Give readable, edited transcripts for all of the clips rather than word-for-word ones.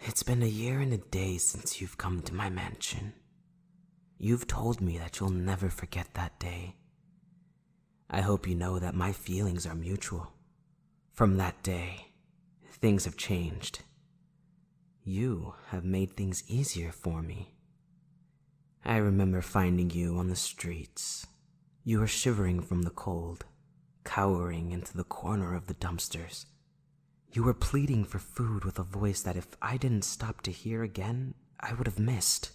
It's been a year and a day since you've come to my mansion. You've told me that you'll never forget that day. I hope you know that my feelings are mutual. From that day, things have changed. You have made things easier for me. I remember finding you on the streets. You were shivering from the cold, cowering into the corner of the dumpsters. You were pleading for food with a voice that if I didn't stop to hear again, I would have missed.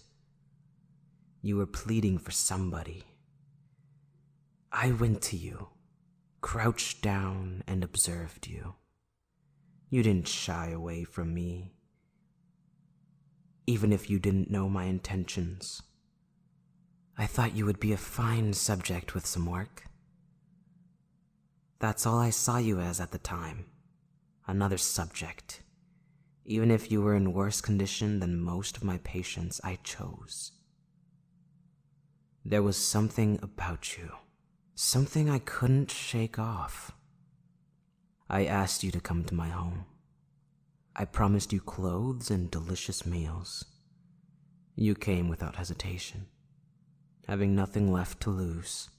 You were pleading for somebody. I went to you, crouched down and observed you. You didn't shy away from me, even if you didn't know my intentions. I thought you would be a fine subject with some work. That's all I saw you as at the time. Another subject. Even if you were in worse condition than most of my patients I chose. There was something about you. Something I couldn't shake off. I asked you to come to my home. I promised you clothes and delicious meals. You came without hesitation, having nothing left to lose.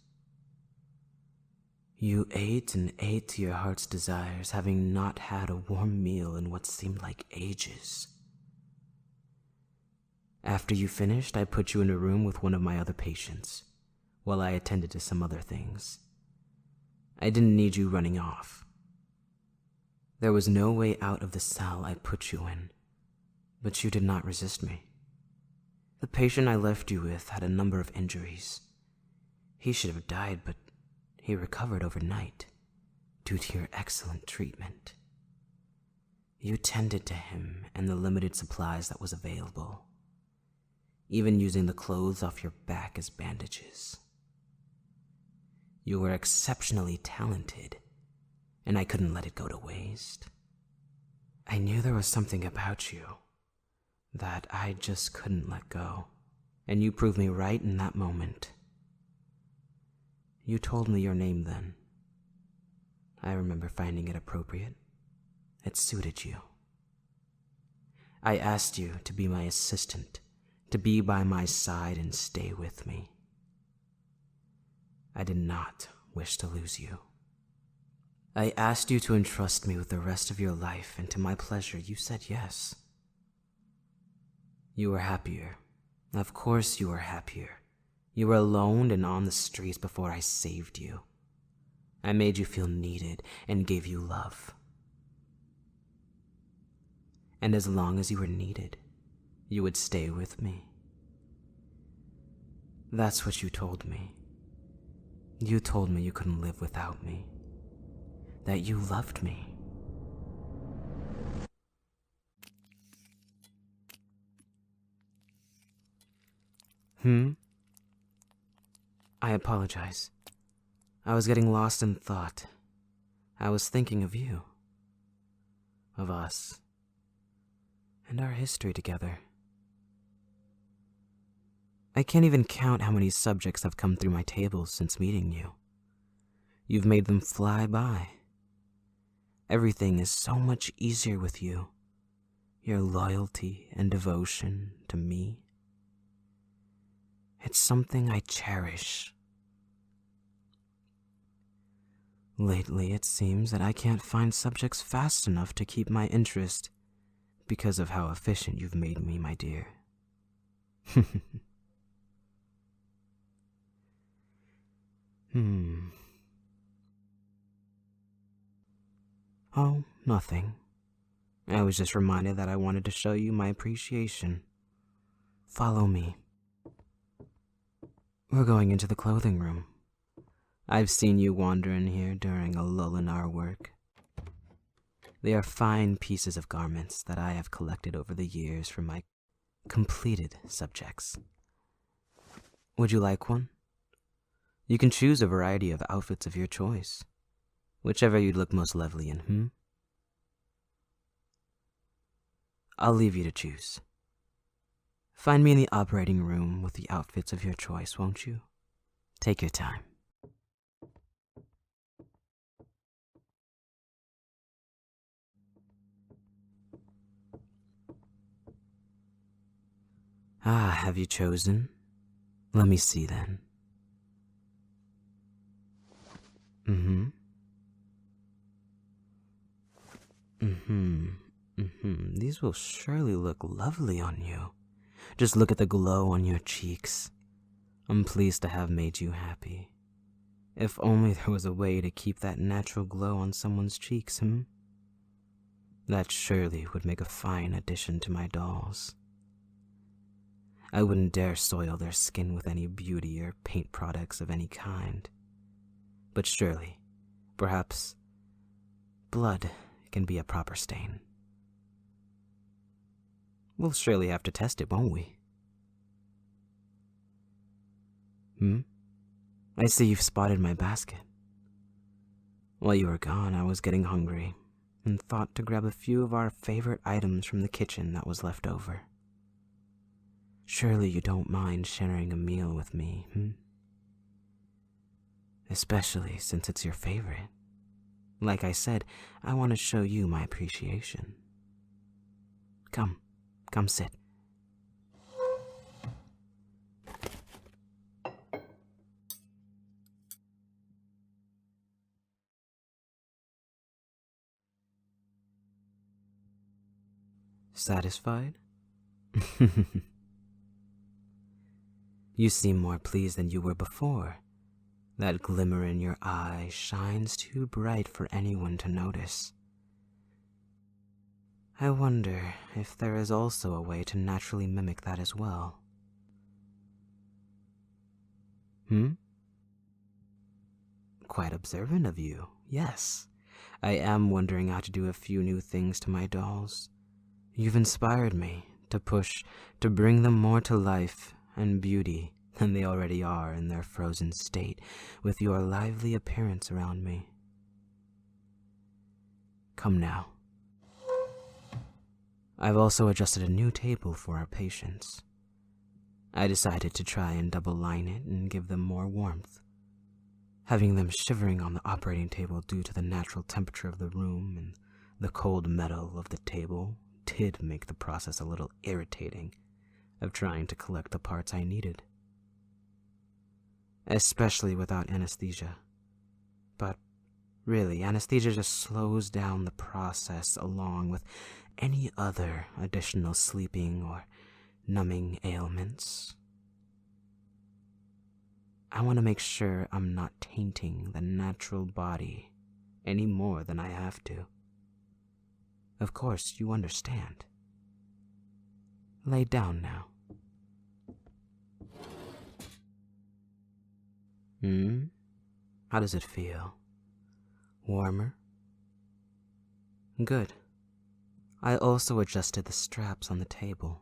You ate and ate to your heart's desires, having not had a warm meal in what seemed like ages. After you finished, I put you in a room with one of my other patients, while I attended to some other things. I didn't need you running off. There was no way out of the cell I put you in, but you did not resist me. The patient I left you with had a number of injuries. He should have died, but he recovered overnight due to your excellent treatment. You tended to him and the limited supplies that was available, even using the clothes off your back as bandages. You were exceptionally talented, and I couldn't let it go to waste. I knew there was something about you that I just couldn't let go, and you proved me right in that moment. You told me your name then. I remember finding it appropriate. It suited you. I asked you to be my assistant, to be by my side and stay with me. I did not wish to lose you. I asked you to entrust me with the rest of your life, and to my pleasure, you said yes. You were happier. Of course you were happier. You were alone and on the streets before I saved you. I made you feel needed and gave you love. And as long as you were needed, you would stay with me. That's what you told me. You told me you couldn't live without me. That you loved me. I apologize. I was getting lost in thought. I was thinking of you. Of us. And our history together. I can't even count how many subjects have come through my table since meeting you. You've made them fly by. Everything is so much easier with you. Your loyalty and devotion to me. It's something I cherish. Lately, it seems that I can't find subjects fast enough to keep my interest because of how efficient you've made me, my dear. Oh, nothing. I was just reminded that I wanted to show you my appreciation. Follow me. We're going into the clothing room. I've seen you wander in here during a lull in our work. They are fine pieces of garments that I have collected over the years from my completed subjects. Would you like one? You can choose a variety of outfits of your choice, whichever you'd look most lovely in, I'll leave you to choose. Find me in the operating room with the outfits of your choice, won't you? Take your time. Ah, have you chosen? Let me see then. These will surely look lovely on you. Just look at the glow on your cheeks. I'm pleased to have made you happy. If only there was a way to keep that natural glow on someone's cheeks, That surely would make a fine addition to my dolls. I wouldn't dare soil their skin with any beauty or paint products of any kind. But surely, perhaps, blood can be a proper stain. We'll surely have to test it, won't we? I see you've spotted my basket. While you were gone, I was getting hungry and thought to grab a few of our favorite items from the kitchen that was left over. Surely you don't mind sharing a meal with me, Especially since it's your favorite. Like I said, I want to show you my appreciation. Come sit. Satisfied? You seem more pleased than you were before. That glimmer in your eye shines too bright for anyone to notice. I wonder if there is also a way to naturally mimic that as well. Quite observant of you, yes. I am wondering how to do a few new things to my dolls. You've inspired me to push to bring them more to life and beauty than they already are in their frozen state with your lively appearance around me. Come now. I've also adjusted a new table for our patients. I decided to try and double line it and give them more warmth. Having them shivering on the operating table due to the natural temperature of the room and the cold metal of the table did make the process a little irritating of trying to collect the parts I needed. Especially without anesthesia. But really, anesthesia just slows down the process along with any other additional sleeping or numbing ailments. I want to make sure I'm not tainting the natural body any more than I have to. Of course, you understand. Lay down now. How does it feel? Warmer? Good. I also adjusted the straps on the table,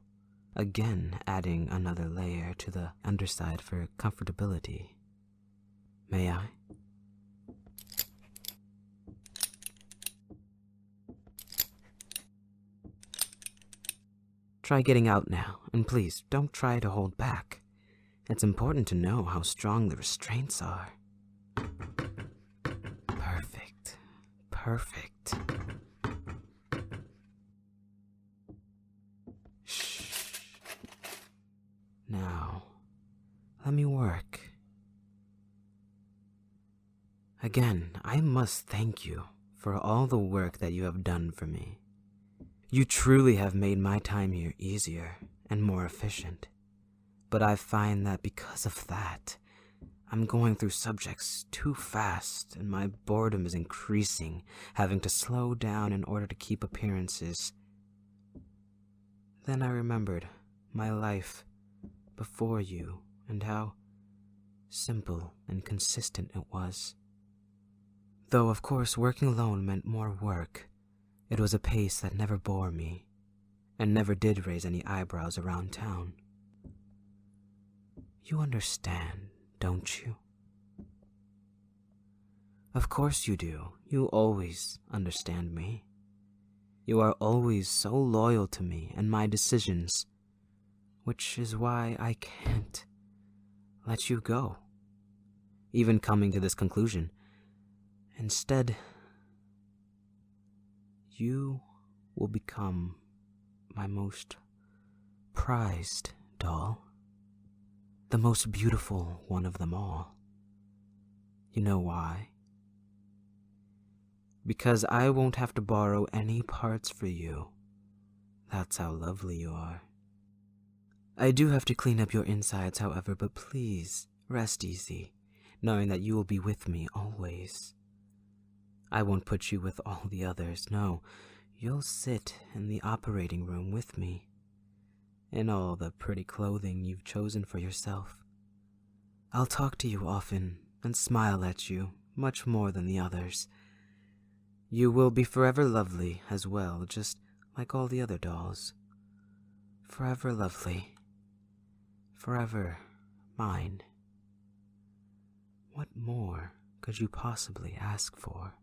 again adding another layer to the underside for comfortability. May I? Try getting out now, and please don't try to hold back. It's important to know how strong the restraints are. Perfect. Perfect. Shh. Now, let me work. Again, I must thank you for all the work that you have done for me. You truly have made my time here easier and more efficient. But I find that because of that, I'm going through subjects too fast and my boredom is increasing, having to slow down in order to keep appearances. Then I remembered my life before you and how simple and consistent it was. Though of course working alone meant more work, it was a pace that never bore me and never did raise any eyebrows around town. You understand, don't you? Of course you do. You always understand me. You are always so loyal to me and my decisions, which is why I can't let you go. Even coming to this conclusion. Instead, you will become my most prized doll. The most beautiful one of them all. You know why? Because I won't have to borrow any parts for you. That's how lovely you are. I do have to clean up your insides, however, but please, rest easy, knowing that you will be with me always. I won't put you with all the others, no. You'll sit in the operating room with me, in all the pretty clothing you've chosen for yourself. I'll talk to you often and smile at you much more than the others. You will be forever lovely as well, just like all the other dolls. Forever lovely. Forever mine. What more could you possibly ask for?